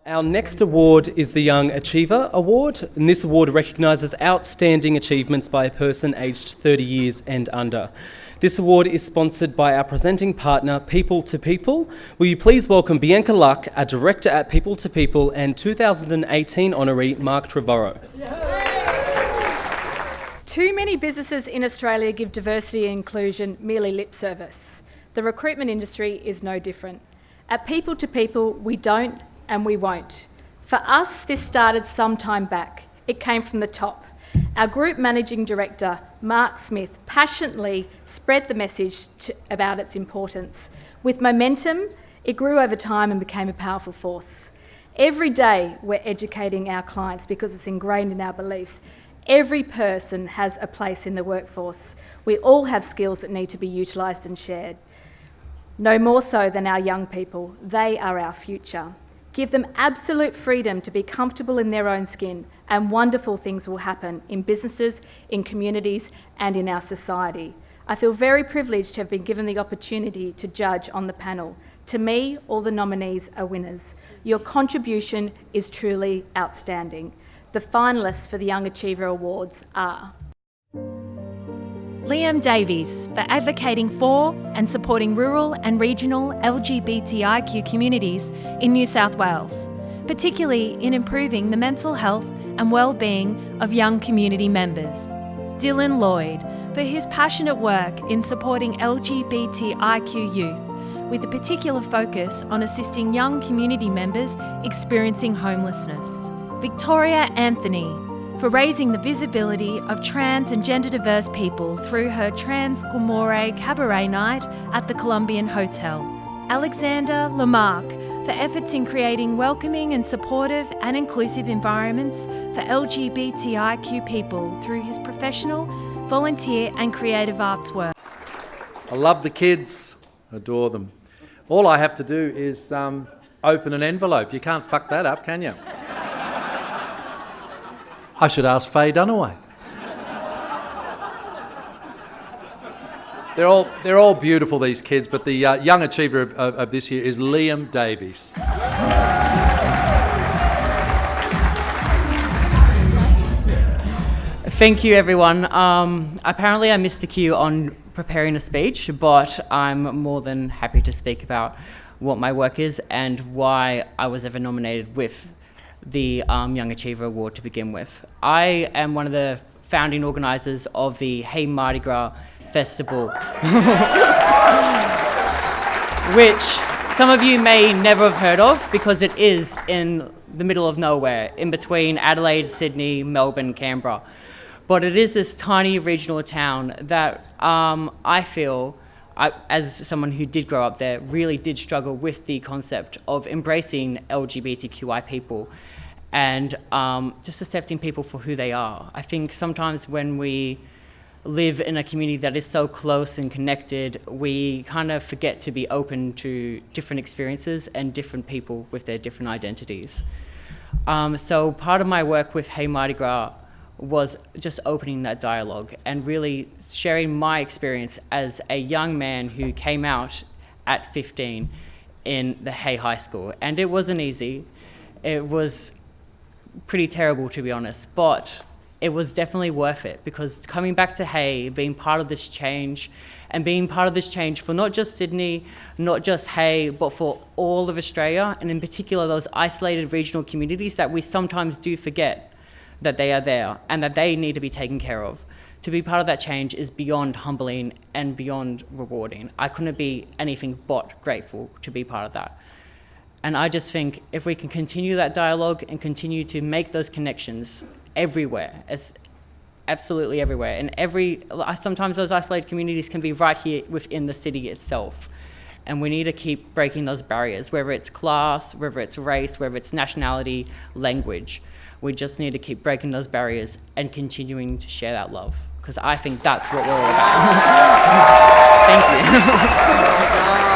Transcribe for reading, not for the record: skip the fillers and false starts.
Our next award is the Young Achiever Award, and this award recognises outstanding achievements by a person aged 30 years and under. This award is sponsored by our presenting partner, People to People. Will you please welcome Bianca Luck, our Director at People to People, and 2018 honoree, Mark Trevorrow. Too many businesses in Australia give diversity and inclusion merely lip service. The recruitment industry is no different. At People to People, we don't and we won't. For us, this started some time back. It came from the top. Our Group Managing Director, Mark Smith, passionately spread the message about its importance. With momentum, it grew over time and became a powerful force. Every day, we're educating our clients because it's ingrained in our beliefs. Every person has a place in the workforce. We all have skills that need to be utilised and shared. No more so than our young people. They are our future. Give them absolute freedom to be comfortable in their own skin, and wonderful things will happen in businesses, in communities, and in our society. I feel very privileged to have been given the opportunity to judge on the panel. To me, all the nominees are winners. Your contribution is truly outstanding. The finalists for the Young Achiever Awards are Liam Davies for advocating for and supporting rural and regional LGBTIQ communities in New South Wales, particularly in improving the mental health and well-being of young community members. Dylan Lloyd for his passionate work in supporting LGBTIQ youth, with a particular focus on assisting young community members experiencing homelessness. Victoria Anthony for raising the visibility of trans and gender diverse people through her Trans Gulmore Cabaret Night at the Columbian Hotel. Alexander Lamarck for efforts in creating welcoming and supportive and inclusive environments for LGBTIQ people through his professional, volunteer and creative arts work. I love the kids, adore them. All I have to do is open an envelope. You can't fuck that up, can you? I should ask Faye Dunaway. They're all beautiful, these kids, but the young achiever of this year is Liam Davies. Thank you, everyone. Apparently I missed the cue on preparing a speech, but I'm more than happy to speak about what my work is and why I was ever nominated with the Young Achiever Award to begin with. I am one of the founding organisers of the Hey Mardi Gras Festival, which some of you may never have heard of because it is in the middle of nowhere, in between Adelaide, Sydney, Melbourne, Canberra. But it is this tiny regional town that I feel, as someone who did grow up there, really did struggle with the concept of embracing LGBTQI people and just accepting people for who they are. I think sometimes when we live in a community that is so close and connected, we kind of forget to be open to different experiences and different people with their different identities. So part of my work with Hey Mardi Gras was just opening that dialogue and really sharing my experience as a young man who came out at 15 in the Hey High School. And it wasn't easy. It was pretty terrible, to be honest, but it was definitely worth it, because coming back to Hey, being part of this change, and being part of this change for not just Sydney, not just Hey, but for all of Australia, and in particular those isolated regional communities that we sometimes do forget that they are there and that they need to be taken care of. To be part of that change is beyond humbling and beyond rewarding. I couldn't be anything but grateful to be part of that. And I just think if we can continue that dialogue and continue to make those connections everywhere, absolutely everywhere, and sometimes those isolated communities can be right here within the city itself. And we need to keep breaking those barriers, whether it's class, whether it's race, whether it's nationality, language. We just need to keep breaking those barriers and continuing to share that love, because I think that's what we're all about. Thank you.